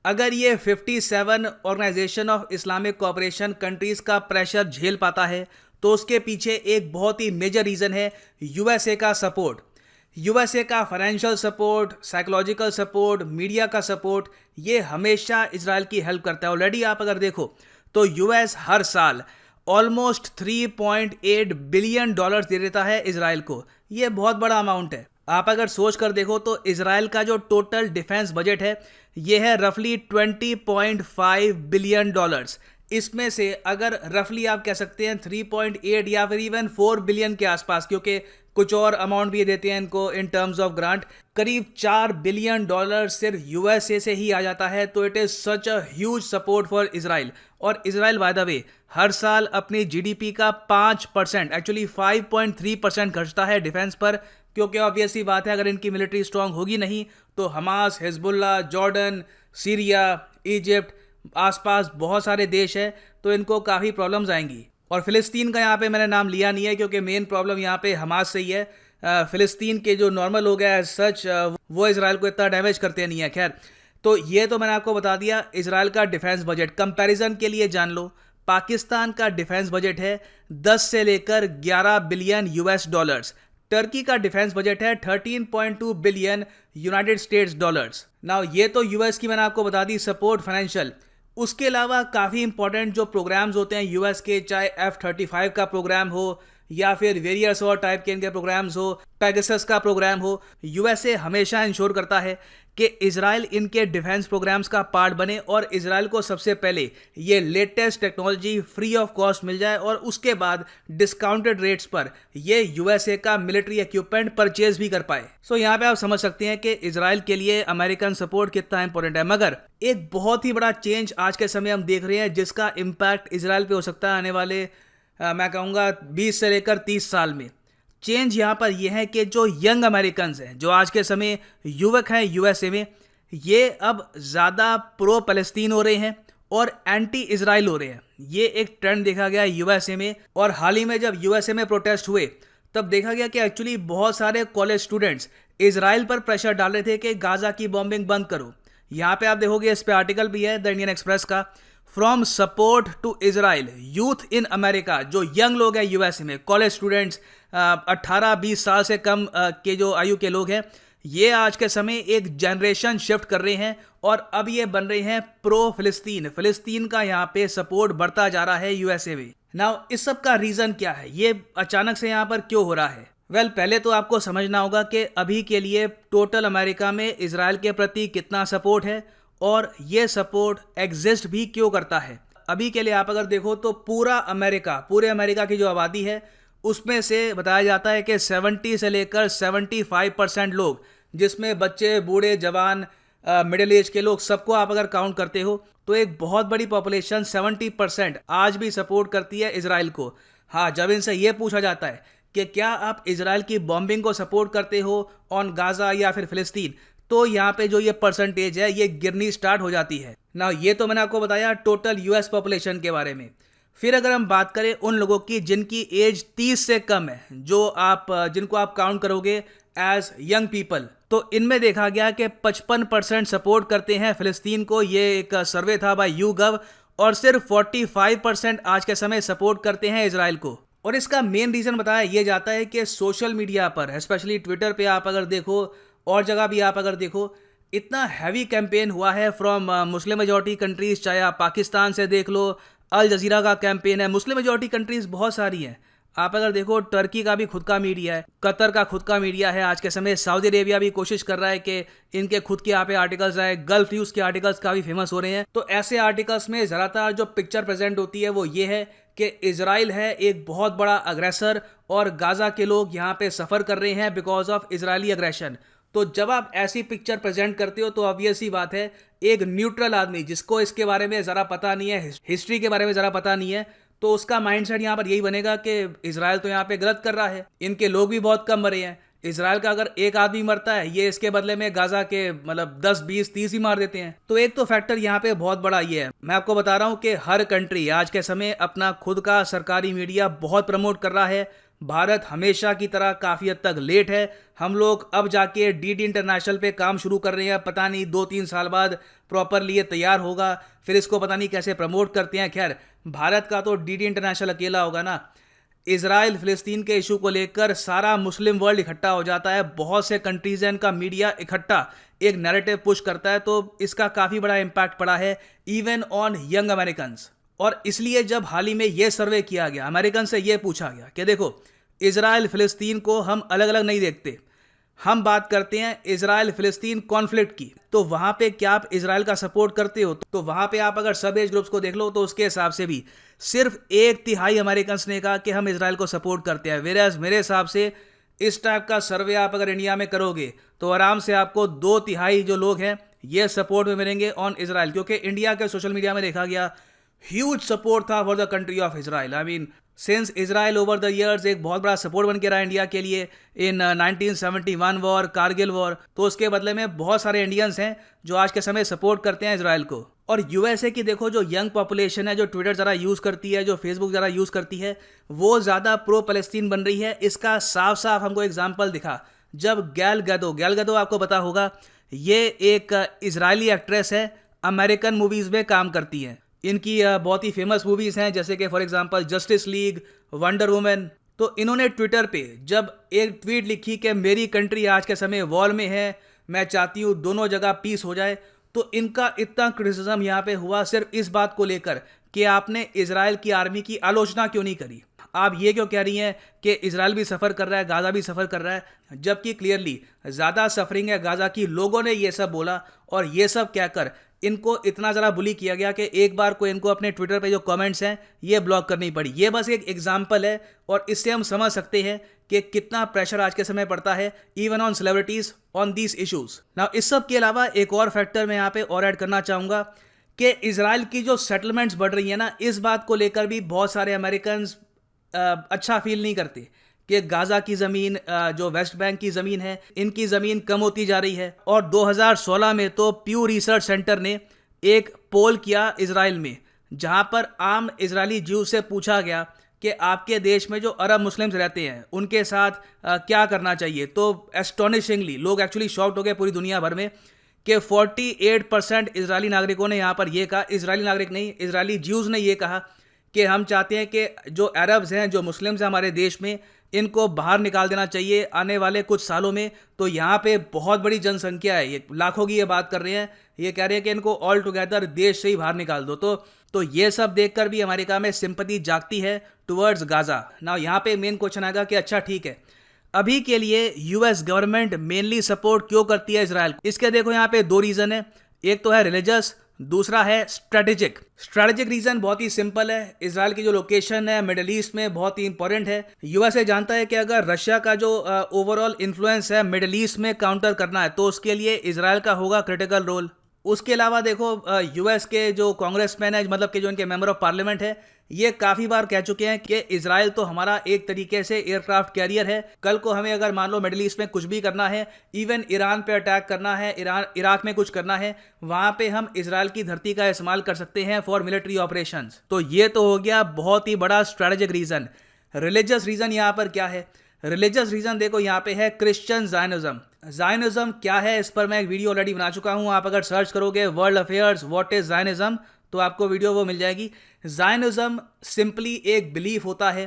अगर ये 57 organisation of Islamic cooperation countries का प्रेशर झेल पाता है तो उसके पीछे एक बहुत ही मेजर रीज़न है यूएसए का सपोर्ट। यूएसए का financial support, psychological support, media का सपोर्ट, ये हमेशा इजराइल की हेल्प करता है। ऑलरेडी आप अगर देखो तो यूएस हर साल ऑलमोस्ट 3.8 बिलियन डॉलर्स दे देता है इजराइल को। ये बहुत बड़ा अमाउंट है। आप अगर सोच कर देखो तो इजराइल का जो टोटल डिफेंस बजट है ये है रफली 20.5 बिलियन डॉलर्स। इसमें से अगर रफली आप कह सकते हैं 3.8 या फिर इवन 4 बिलियन के आसपास, क्योंकि कुछ और अमाउंट भी देते हैं इनको इन टर्म्स ऑफ ग्रांट, करीब 4 बिलियन डॉलर सिर्फ यूएसए से ही आ जाता है। तो it is such a huge support for Israel. और इजराइल बाय द वे हर साल अपनी जीडीपी का 5%, एक्चुअली 5.3% खर्चता है डिफेंस पर, क्योंकि ऑब्वियसली बात है अगर इनकी मिलिट्री स्ट्रांग होगी नहीं तो Hamas, Hezbollah, Jordan, Syria, Egypt, आसपास बहुत सारे देश हैं तो इनको काफ़ी प्रॉब्लम्स आएंगी। और फ़िलिस्तीन का यहाँ पे मैंने नाम लिया नहीं है क्योंकि मेन प्रॉब्लम यहाँ पे हमास से ही है। फ़िलिस्तीन के जो नॉर्मल लोग हैं सच वो इजराइल को इतना डैमेज करते नहीं है। खैर, तो ये तो मैंने आपको बता दिया इजराइल का डिफेंस बजट। कंपैरिजन के लिए जान लो, पाकिस्तान का डिफेंस बजट है 10 से लेकर 11 बिलियन यूएस डॉलर्स। टर्की का डिफेंस बजट है 13.2 billion United states dollars. Now ये तो यूएस की मैंने आपको बता दी सपोर्ट फाइनेंशियल। उसके अलावा काफ़ी इंपॉर्टेंट जो प्रोग्राम्स होते हैं यूएस के, चाहे F-35 का प्रोग्राम हो या फिर वेरियस और टाइप के इनके प्रोग्राम्स हो, पेगासस का प्रोग्राम हो, यूएसए हमेशा इंश्योर करता है कि इजराइल इनके डिफेंस प्रोग्राम्स का पार्ट बने और इजराइल को सबसे पहले ये latest technology free of cost मिल जाए और उसके बाद डिस्काउंटेड रेट्स पर ये यूएसए का मिलिट्री इक्विपमेंट परचेज भी कर पाए। सो यहाँ पे आप समझ सकते हैं कि इजराइल के लिए अमेरिकन सपोर्ट कितना इंपॉर्टेंट है। मगर एक बहुत ही बड़ा चेंज आज के समय हम देख रहे हैं जिसका इम्पैक्ट इजराइल पे हो सकता है आने वाले मैं कहूँगा 20 से लेकर 30 साल में। चेंज यहाँ पर यह है कि जो यंग अमेरिकन्स हैं, जो आज के समय युवक हैं यूएसए में, ये अब ज़्यादा प्रो पैलेस्टीन हो रहे हैं और एंटी इजराइल हो रहे हैं। ये एक ट्रेंड देखा गया यूएसए में। और हाल ही में जब यूएसए में प्रोटेस्ट हुए तब देखा गया कि एक्चुअली बहुत सारे कॉलेज स्टूडेंट्स इजराइल पर प्रेशर डाल रहे थे कि गाजा की बॉम्बिंग बंद करो। यहाँ पे आप देखोगे इस पे आर्टिकल भी है द इंडियन एक्सप्रेस का, from support to Israel youth in America. जो यंग लोग हैं यूएसए में, कॉलेज स्टूडेंट्स, 18-20 साल से कम के जो आयु के लोग हैं, ये आज के समय एक जनरेशन शिफ्ट कर रहे हैं और अब ये बन रहे हैं प्रो फिलिस्तीन। फिलिस्तीन का यहाँ पे सपोर्ट बढ़ता जा रहा है यूएसए में। नाउ इस सब का रीज़न क्या है, ये अचानक से यहाँ पर क्यों हो रहा है? वेल, पहले तो आपको समझना होगा कि अभी के लिए टोटल अमेरिका में इजराइल के प्रति कितना सपोर्ट है और ये सपोर्ट एग्जिस्ट भी क्यों करता है। अभी के लिए आप अगर देखो तो पूरे अमेरिका की जो आबादी है उसमें से बताया जाता है कि 70 से लेकर 75% लोग, जिसमें बच्चे, बूढ़े, जवान, मिडिल एज के लोग, सबको आप अगर काउंट करते हो तो एक बहुत बड़ी पॉपुलेशन 70% आज भी सपोर्ट करती है इजराइल को। हाँ, जब इनसे ये पूछा जाता है कि क्या आप इजराइल की बॉम्बिंग को सपोर्ट करते हो ऑन गाजा या फिर फिलिस्तीन, तो यहाँ पे जो ये परसेंटेज है ये गिरनी स्टार्ट हो जाती है ना। ये तो मैंने आपको बताया टोटल यूएस पॉपुलेशन के बारे में। फिर अगर हम बात करें उन लोगों की जिनकी एज 30 से कम है, जिनको आप काउंट करोगे एज यंग पीपल, तो इनमें देखा गया कि 55% सपोर्ट करते हैं फिलिस्तीन को। ये एक सर्वे था बाय YouGov। और सिर्फ 45% आज के समय सपोर्ट करते हैं इजराइल को। और इसका मेन रीज़न बताया ये जाता है कि सोशल मीडिया पर, स्पेशली ट्विटर पे आप अगर देखो और जगह भी आप अगर देखो, इतना हैवी कैंपेन हुआ है फ्रॉम मुस्लिम मेजॉरिटी कंट्रीज। चाहे आप पाकिस्तान से देख लो, अल जजीरा का कैंपेन है, मुस्लिम मेजॉरिटी कंट्रीज बहुत सारी हैं। आप अगर देखो टर्की का भी खुद का मीडिया है, कतर का खुद का मीडिया है आज के समय, सऊदी अरेबिया भी कोशिश कर रहा है कि इनके खुद के यहाँ पे आर्टिकल्स आए, गल्फ न्यूज़ के आर्टिकल्स काफ़ी फेमस हो रहे हैं। तो ऐसे आर्टिकल्स में ज़्यादातर जो पिक्चर प्रेजेंट होती है वो ये है कि इजराइल है एक बहुत बड़ा अग्रेसर और गाजा के लोग यहाँ पे सफ़र कर रहे हैं बिकॉज ऑफ इजरायली अग्रेशन। तो जब आप ऐसी पिक्चर प्रेजेंट करते हो तो ऑब्वियस ही बात है एक न्यूट्रल आदमी जिसको इसके बारे में ज़रा पता नहीं है, हिस्ट्री के बारे में ज़रा पता नहीं है, तो उसका माइंडसेट यहाँ पर यही बनेगा कि इजराइल तो यहाँ पे गलत कर रहा है, इनके लोग भी बहुत कम मरे हैं। इजराइल का अगर एक आदमी मरता है, ये इसके बदले में गाजा के मतलब 10, 20, 30 ही मार देते हैं। तो एक तो फैक्टर यहाँ पे बहुत बड़ा ये है। मैं आपको बता रहा हूँ कि हर कंट्री आज के समय अपना खुद का सरकारी मीडिया बहुत प्रमोट कर रहा है, भारत हमेशा की तरह काफ़ी हद तक लेट है। हम लोग अब जाके डीडी इंटरनेशनल पे काम शुरू कर रहे हैं, पता नहीं 2-3 साल बाद प्रॉपरली ये तैयार होगा, फिर इसको पता नहीं कैसे प्रमोट करते हैं। खैर, भारत का तो डीडी इंटरनेशनल अकेला होगा ना। इजराइल फिलिस्तीन के इशू को लेकर सारा मुस्लिम वर्ल्ड इकट्ठा हो जाता है, बहुत से कंट्रीज हैं, इनका मीडिया इकट्ठा एक नैरेटिव पुश करता है, तो इसका काफ़ी बड़ा इम्पैक्ट पड़ा है इवन ऑन यंग अमेरिकन्स। और इसलिए जब हाल ही में ये सर्वे किया गया, अमेरिकन से ये पूछा गया कि देखो, इजराइल फिलिस्तीन को हम अलग अलग नहीं देखते, हम बात करते हैं इजराइल फिलिस्तीन कॉन्फ्लिक्ट की, तो वहां पे क्या आप इजराइल का सपोर्ट करते हो? तो वहां पे आप अगर सब एज ग्रुप्स को देख लो तो उसके हिसाब से भी सिर्फ 1/3 अमेरिकन ने कहा कि हम इजराइल को सपोर्ट करते हैं। वेराज मेरे हिसाब से इस टाइप का सर्वे आप अगर इंडिया में करोगे तो आराम से आपको 2/3 जो लोग हैं ये सपोर्ट में मिलेंगे ऑन इजराइल, क्योंकि इंडिया के सोशल मीडिया में देखा गया ह्यूज सपोर्ट था for the country of Israel. I mean since Israel over the years एक बहुत बड़ा सपोर्ट बन के रहा इंडिया के लिए इन 1971 वॉर, कारगिल वॉर, तो उसके बदले में बहुत सारे इंडियंस हैं जो आज के समय सपोर्ट करते हैं इजराइल को। और यूएसए की देखो जो यंग पॉपुलेशन है, जो ट्विटर ज़रा यूज़ करती है, जो फेसबुक ज़रा यूज़ करती है, वो ज़्यादा प्रो पैलेस्टीन बन रही है। इसका साफ साफ हमको एग्जाम्पल दिखा जब गैल गैदो आपको पता होगा, ये एक इजरायली एक्ट्रेस है, अमेरिकन मूवीज़ में काम करती हैं। इनकी बहुत ही फेमस मूवीज़ हैं जैसे कि for example justice league, wonder woman. तो इन्होंने ट्विटर पे जब एक ट्वीट लिखी कि मेरी कंट्री आज के समय वॉर में है, मैं चाहती हूँ दोनों जगह पीस हो जाए, तो इनका इतना क्रिटिसिज्म यहाँ पे हुआ सिर्फ इस बात को लेकर कि आपने इजराइल की आर्मी की आलोचना क्यों नहीं करी, आप ये क्यों कह रही हैं कि इजराइल भी सफ़र कर रहा है, गाज़ा भी सफ़र कर रहा है, जबकि क्लियरली ज़्यादा सफरिंग है गाज़ा की। लोगों ने ये सब बोला और ये सब कहकर इनको इतना ज़रा बुली किया गया कि एक बार को इनको अपने ट्विटर पे जो कमेंट्स हैं ये ब्लॉक करनी पड़ी। ये बस एक एग्जांपल है और इससे हम समझ सकते हैं कि कितना प्रेशर आज के समय पड़ता है even on celebrities on these issues. Now इस सब के अलावा एक और फैक्टर मैं यहाँ पे और ऐड करना चाहूँगा कि इजराइल की जो सेटलमेंट्स बढ़ रही है ना, इस बात को लेकर भी बहुत सारे अमेरिकन अच्छा फील नहीं करते कि गाज़ा की ज़मीन, जो वेस्ट बैंक की ज़मीन है, इनकी ज़मीन कम होती जा रही है। और 2016 में तो प्यू रिसर्च सेंटर ने एक पोल किया इजराइल में, जहां पर आम इजरायली ज्यू से पूछा गया कि आपके देश में जो अरब मुस्लिम्स रहते हैं उनके साथ क्या करना चाहिए। तो एस्टोनिशिंगली लोग एक्चुअली शॉक्ड हो गए पूरी दुनिया भर में कि 48% इजरायली नागरिकों ने यहाँ पर यह कहा, इजरायली नागरिक नहीं, इजरायली ज्यूज़ ने यह कहा कि हम चाहते हैं कि जो अरब्स हैं, जो मुस्लिम्स हैं हमारे देश में, इनको बाहर निकाल देना चाहिए आने वाले कुछ सालों में। तो यहाँ पे बहुत बड़ी जनसंख्या है, ये लाखों की ये बात कर रहे हैं, ये कह रहे हैं कि इनको ऑल टुगेदर देश से ही बाहर निकाल दो। तो ये सब देखकर भी अमेरिका में सिंपैथी जागती है टुवर्ड्स गाज़ा। ना यहाँ पे मेन क्वेश्चन आएगा कि अच्छा ठीक है, अभी के लिए यूएस गवर्नमेंट मेनली सपोर्ट क्यों करती है इजराइल? इसके देखो यहाँ पे 2 रीज़न है, एक तो है रिलीजियस, दूसरा है स्ट्रेटेजिक। स्ट्रेटेजिक रीजन बहुत ही सिंपल है, इजराइल की जो लोकेशन है मिडिल ईस्ट में बहुत ही इंपॉर्टेंट है। यूएसए जानता है कि अगर रशिया का जो ओवरऑल इन्फ्लुएंस है मिडिल ईस्ट में काउंटर करना है तो उसके लिए इजराइल का होगा क्रिटिकल रोल। उसके अलावा देखो यूएस के जो कांग्रेसमैन है, मतलब कि जो इनके मेंबर ऑफ पार्लियामेंट है, ये काफ़ी बार कह चुके हैं कि इजराइल तो हमारा एक तरीके से एयरक्राफ्ट कैरियर है। कल को हमें अगर मान लो मिडिल ईस्ट में कुछ भी करना है, इवन ईरान पे अटैक करना है, इराक में कुछ करना है, वहाँ पे हम इजराइल की धरती का इस्तेमाल कर सकते हैं फॉर मिलिट्री ऑपरेशंस। तो ये तो हो गया बहुत ही बड़ा स्ट्रेटेजिक रीज़न। रिलीजियस रीज़न यहाँ पर क्या है? रिलीजियस रीज़न देखो यहाँ पे है क्रिश्चियन ज़ायनिज़्म। ज़ायनिज़्म क्या है, इस पर मैं एक वीडियो ऑलरेडी बना चुका हूँ। आप अगर सर्च करोगे वर्ल्ड अफेयर्स व्हाट इज़ ज़ायनिज़्म तो आपको वीडियो वो मिल जाएगी। ज़ायनिज़्म सिंपली एक बिलीफ होता है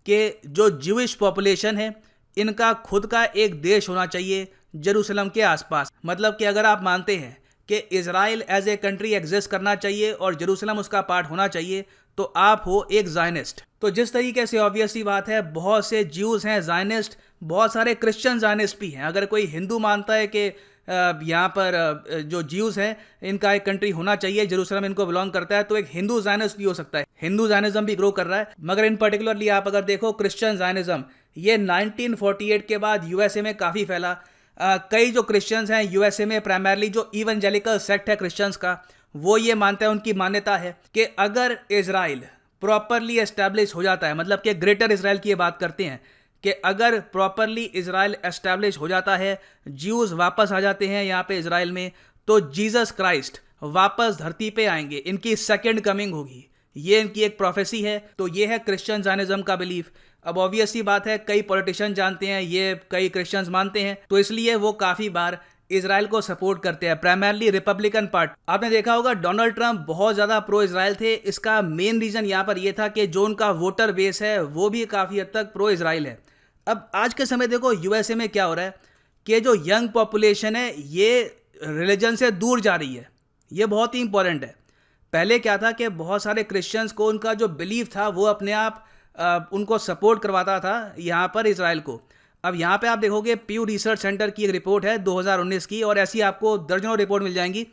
कि जो ज्यूइश पॉपुलेशन है इनका खुद का एक देश होना चाहिए जेरूसलम के आसपास। मतलब कि अगर आप मानते हैं कि Israel as a country exist करना चाहिए और जेरूसलम उसका पार्ट होना चाहिए तो आप हो एक ज़ायनिस्ट। तो जिस तरीके से ऑब्वियस सी बात है, बहुत से ज्यूज़ हैं ज़ायनिस्ट, बहुत सारे क्रिश्चियन ज़ायनिस्ट भी हैं। अगर कोई हिंदू मानता है कि यहाँ पर जो ज्यूज़ हैं इनका एक कंट्री होना चाहिए, जेरूसलम इनको बिलोंग करता है, तो एक हिंदू ज़ायनिस्ट भी हो सकता है। हिंदू ज़ायनिज़्म भी ग्रो कर रहा है, मगर इन पर्टिकुलरली आप अगर देखो क्रिश्चियन ज़ायनिज़्म, ये 1948 के बाद यूएसए में काफ़ी फैला। कई जो क्रिश्चियंस हैं यूएसए में, प्राइमरली जो इवेंजेलिकल सेक्ट है क्रिश्चियंस का, वो ये मानता है, उनकी मान्यता है कि अगर इजराइल प्रॉपरली एस्टैब्लिश हो जाता है, मतलब कि ग्रेटर इजराइल की ये बात करते हैं कि अगर प्रॉपरली इजराइल एस्टैब्लिश हो जाता है, ज्यूज़ वापस आ जाते हैं यहाँ पे इजराइल में, तो जीसस क्राइस्ट वापस धरती पे आएंगे, इनकी सेकेंड कमिंग होगी। ये इनकी एक प्रोफेसी है। तो ये है क्रिश्चियन ज़ायनिज़्म का बिलीफ। अब ऑब्वियस सी बात है, कई पॉलिटिशियन जानते हैं ये, कई क्रिश्चियंस मानते हैं, तो इसलिए वो काफ़ी बार इसराइल को सपोर्ट करते हैं, प्राइमरली रिपब्लिकन पार्टी। आपने देखा होगा डोनाल्ड ट्रंप बहुत ज़्यादा प्रो इसराइल थे। इसका मेन रीज़न यहाँ पर ये था कि जो उनका वोटर बेस है वो भी काफ़ी हद तक प्रो इसराइल है। अब आज के समय देखो यूएसए में क्या हो रहा है कि जो यंग पॉपुलेशन है ये रिलीजन से दूर जा रही है। ये बहुत ही इंपॉर्टेंट है। पहले क्या था कि बहुत सारे क्रिश्चियंस को उनका जो बिलीफ था वो अपने आप उनको सपोर्ट करवाता था यहाँ पर इसराइल को। अब यहाँ पे आप देखोगे प्यू रिसर्च सेंटर की एक रिपोर्ट है 2019 की, और ऐसी आपको दर्जनों रिपोर्ट मिल जाएंगी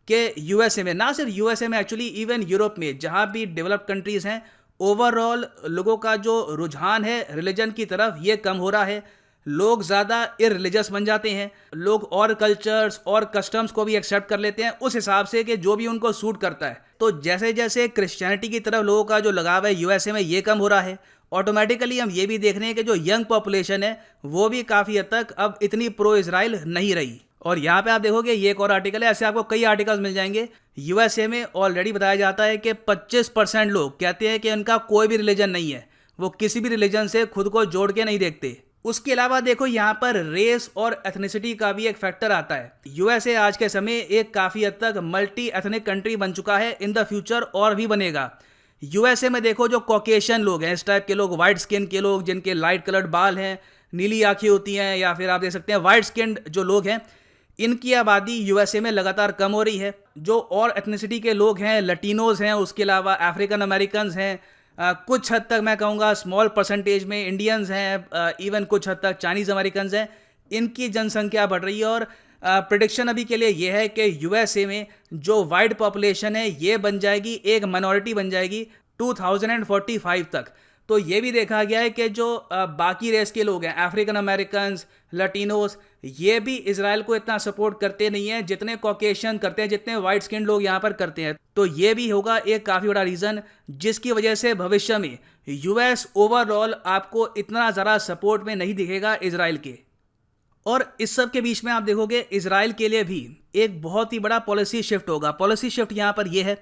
कि यूएसए में, ना सिर्फ यूएसए में, एक्चुअली इवन यूरोप में जहाँ भी डेवलप्ड कंट्रीज़ हैं, ओवरऑल लोगों का जो रुझान है रिलीजन की तरफ ये कम हो रहा है। लोग ज़्यादा इररिलीजियस बन जाते हैं, लोग और कल्चर्स और कस्टम्स को भी एक्सेप्ट कर लेते हैं उस हिसाब से कि जो भी उनको सूट करता है। तो जैसे जैसे क्रिश्चियनिटी की तरफ लोगों का जो लगाव है यूएसए में ये कम हो रहा है, ऑटोमेटिकली हम ये भी देख रहे हैं कि जो यंग पॉपुलेशन है वो भी काफ़ी हद तक अब इतनी प्रो इसराइल नहीं रही। और यहाँ पे आप देखोगे ये एक और आर्टिकल है, ऐसे आपको कई आर्टिकल्स मिल जाएंगे। यूएसए में ऑलरेडी बताया जाता है कि 25% लोग कहते हैं कि उनका कोई भी रिलीजन नहीं है, वो किसी भी रिलीजन से खुद को जोड़ के नहीं देखते। उसके अलावा देखो यहाँ पर रेस और एथनिसिटी का भी एक फैक्टर आता है। यूएसए आज के समय एक काफ़ी हद तक मल्टी एथनिक कंट्री बन चुका है, इन द फ्यूचर और भी बनेगा। यूएसए में देखो जो कॉकेशियन लोग हैं, इस टाइप के लोग, वाइट स्किन के लोग जिनके लाइट कलर्ड बाल हैं, नीली आंखें होती हैं, या फिर आप देख सकते हैं वाइट स्किन जो लोग हैं, इनकी आबादी यूएसए में लगातार कम हो रही है। जो और एथनिसिटी के लोग हैं, लटीनोज हैं, उसके अलावा अफ्रीकन अमेरिकन हैं, कुछ हद तक मैं कहूँगा स्मॉल परसेंटेज में इंडियंस हैं, इवन कुछ हद तक चाइनीज़ अमेरिकन हैं, इनकी जनसंख्या बढ़ रही है। और प्रिडिक्शन अभी के लिए ये है कि यूएसए में जो वाइट पॉपुलेशन है ये बन जाएगी, एक माइनॉरिटी बन जाएगी 2045 तक। तो ये भी देखा गया है कि जो बाकी रेस के लोग हैं, अफ्रीकन अमेरिकन, लटीनोस, ये भी इजराइल को इतना सपोर्ट करते नहीं हैं जितने कॉकेशियन करते हैं, जितने वाइट स्किन लोग यहाँ पर करते हैं। तो ये भी होगा एक काफ़ी बड़ा रीज़न जिसकी वजह से भविष्य में यूएस ओवरऑल आपको इतना ज़्यादा सपोर्ट में नहीं दिखेगा इजराइल के। और इस सब के बीच में आप देखोगे इजराइल के लिए भी एक बहुत ही बड़ा पॉलिसी शिफ्ट होगा। पॉलिसी शिफ्ट यहाँ पर यह है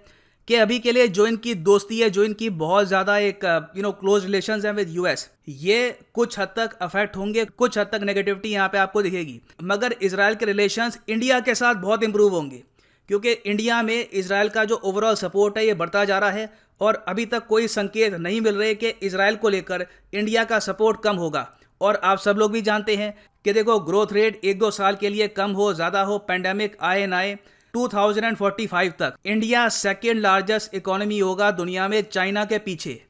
कि अभी के लिए जो इनकी दोस्ती है, जो इनकी बहुत ज़्यादा एक क्लोज रिलेशंस हैं विद यूएस, ये कुछ हद तक अफेक्ट होंगे, कुछ हद तक नेगेटिविटी यहाँ पे आपको दिखेगी। मगर इजराइल के रिलेशंस इंडिया के साथ बहुत इंप्रूव होंगे, क्योंकि इंडिया में इजराइल का जो ओवरऑल सपोर्ट है ये बढ़ता जा रहा है, और अभी तक कोई संकेत नहीं मिल रहे कि इजराइल को लेकर इंडिया का सपोर्ट कम होगा। और आप सब लोग भी जानते हैं कि देखो ग्रोथ रेट 1-2 साल के लिए कम हो, ज़्यादा हो, पेंडेमिक आए ना आए, 2045 तक इंडिया सेकेंड लार्जेस्ट इकोनॉमी होगा दुनिया में, चाइना के पीछे।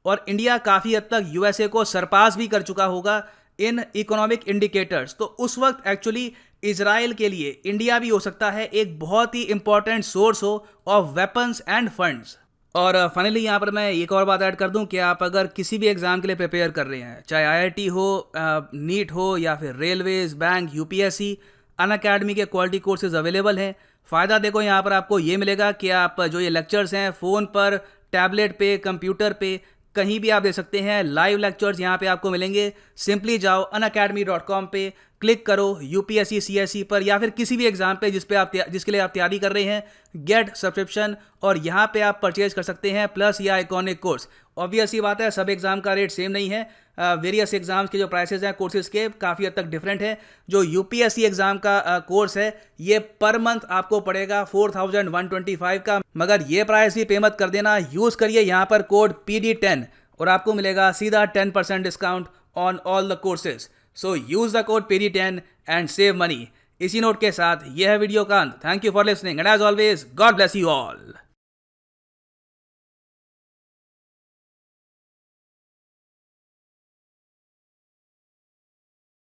और इंडिया काफ़ी हद तक यूएसए को सरपास भी कर चुका होगा इन इकोनॉमिक इंडिकेटर्स। तो उस वक्त एक्चुअली इजराइल के लिए इंडिया भी हो सकता है एक बहुत ही इंपॉर्टेंट सोर्स हो ऑफ वेपन्स एंड फंड्स। और फाइनली यहाँ पर मैं एक और बात ऐड कर दूं कि आप अगर किसी भी एग्ज़ाम के लिए प्रिपेयर कर रहे हैं, चाहे आईआईटी हो, नीट हो, या फिर रेलवेज, बैंक, यूपीएससी, अनअकैडमी के क्वालिटी कोर्सेज अवेलेबल हैं। फ़ायदा देखो यहाँ पर आपको ये मिलेगा कि आप जो ये लेक्चर्स हैं फ़ोन पर, टैबलेट पे, कंप्यूटर पे, कहीं भी आप दे सकते हैं। लाइव लेक्चर्स यहाँ पे आपको मिलेंगे। सिंपली जाओ unacademy.com पे, क्लिक करो यूपीएससी सीएससी पर, या फिर किसी भी एग्जाम पे जिसके लिए आप तैयारी कर रहे हैं, गेट सब्सक्रिप्शन, और यहाँ पे आप परचेज कर सकते हैं प्लस या आइकॉनिक कोर्स। ऑब्वियस ही बात है सब एग्जाम का रेट सेम नहीं है, वेरियस एग्जाम्स के जो प्राइसेस हैं कोर्सेज के काफ़ी हद तक डिफरेंट है। जो यूपीएससी एग्जाम का कोर्स है ये पर मंथ आपको पड़ेगा 4125 का, मगर ये प्राइस भी पे मत कर देना, यूज़ करिए यहाँ पर कोड PD10 और आपको मिलेगा सीधा 10% discount on all the courses. So use the code PD10 and save money. इसी नोट के साथ यह है वीडियो का अंत। Thank you for listening and as always God bless you all.